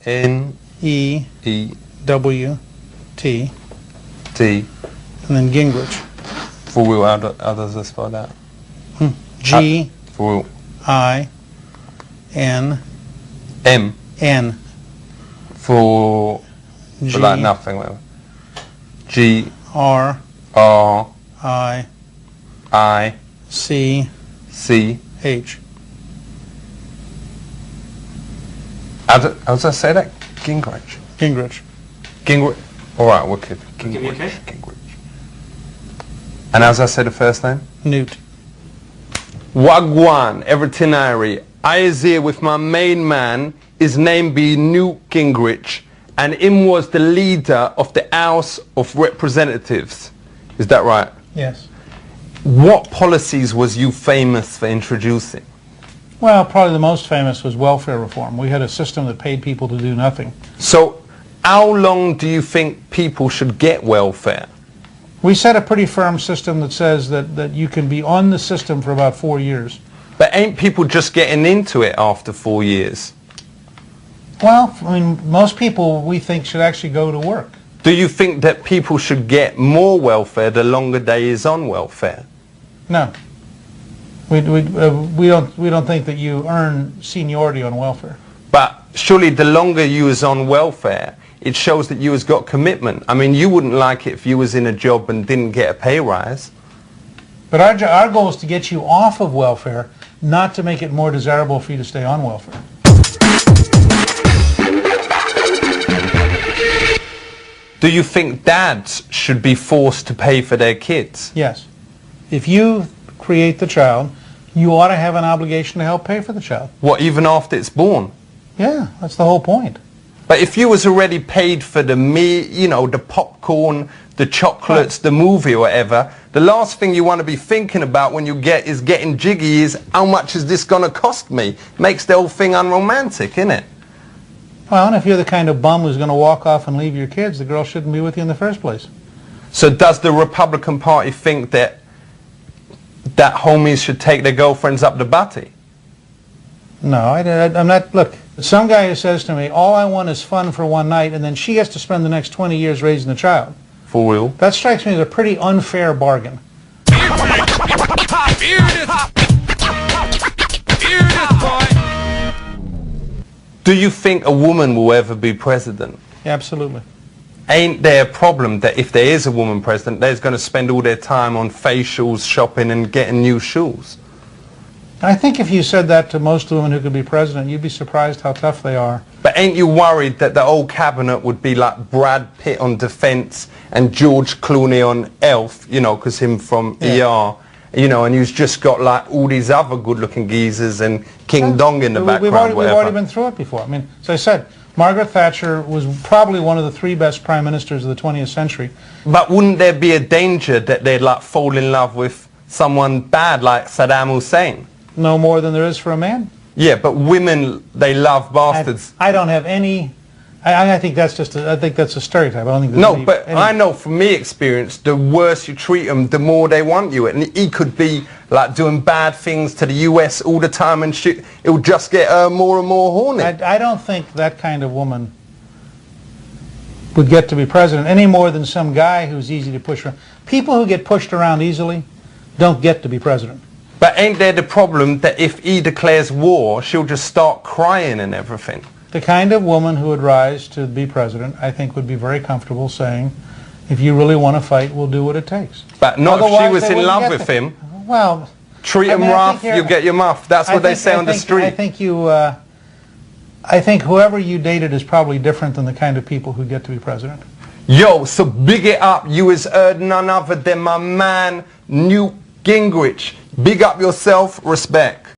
N-E-W-T. T. And then Gingrich. For real, how does this spell that? G-I-N. M. N. For like nothing. G. R. R. I. I. C. C. H. How does I say that? Gingrich. Gingrich. Gingrich. All right, wicked. Gingrich. And how's I say the first name? Newt. Wagwan, Evertonary. I is here with my main man. His name be Newt Gingrich, and him was the leader of the House of Representatives. Is that right? Yes. What policies was you famous for introducing? Well, probably the most famous was welfare reform. We had a system that paid people to do nothing. So, how long do you think people should get welfare? We set a pretty firm system that says that you can be on the system for about 4 years. But ain't people just getting into it after 4 years? Well, I mean, most people we think should actually go to work. Do you think that people should get more welfare the longer they is on welfare? No. We don't think that you earn seniority on welfare. But surely the longer you is on welfare, it shows that you has got commitment. I mean, you wouldn't like it if you was in a job and didn't get a pay rise. But our goal is to get you off of welfare, not to make it more desirable for you to stay on welfare. Do you think dads should be forced to pay for their kids? Yes. If you create the child, you ought to have an obligation to help pay for the child. What, even after it's born? Yeah, that's the whole point. But if you was already paid for the meat, you know, the popcorn, the chocolates, the movie or whatever, the last thing you want to be thinking about when you is getting jiggy is how much is this going to cost me? Makes the whole thing unromantic, innit? Well, and if you're the kind of bum who's going to walk off and leave your kids, the girl shouldn't be with you in the first place. So does the Republican Party think that homies should take their girlfriends up the butty? No, I'm not. Look, some guy who says to me, all I want is fun for one night, and then she has to spend the next 20 years raising the child. For real? That strikes me as a pretty unfair bargain. Do you think a woman will ever be president? Absolutely. Ain't there a problem that if there is a woman president, they're going to spend all their time on facials, shopping, and getting new shoes? I think if you said that to most women who could be president, you'd be surprised how tough they are. But ain't you worried that the whole cabinet would be like Brad Pitt on Defence and George Clooney on Elf, you know, because him from ER, you know, and you've just got like all these other good-looking geezers and King Dong in the background, we've already been through it before. I mean, as I said, Margaret Thatcher was probably one of the 3 best prime ministers of the 20th century. But wouldn't there be a danger that they'd like fall in love with someone bad like Saddam Hussein? No more than there is for a man. Yeah, but women, they love bastards. I don't have any. I think that's just. I think that's a stereotype. I don't think. No, but I know from me experience, the worse you treat them, the more they want you. And he could be like doing bad things to the U.S. all the time and shit. It will just get more and more horny. I don't think that kind of woman would get to be president any more than some guy who's easy to push around. People who get pushed around easily don't get to be president. But ain't there the problem that if he declares war, she'll just start crying and everything? The kind of woman who would rise to be president, I think, would be very comfortable saying, if you really want to fight, we'll do what it takes. But not if she was in love with him. Well, treat him rough, you get your muff. That's what they say on the street. I think whoever you dated is probably different than the kind of people who get to be president. Yo, so big it up. You has heard none other than my man, Newt Gingrich. Big up yourself, respect.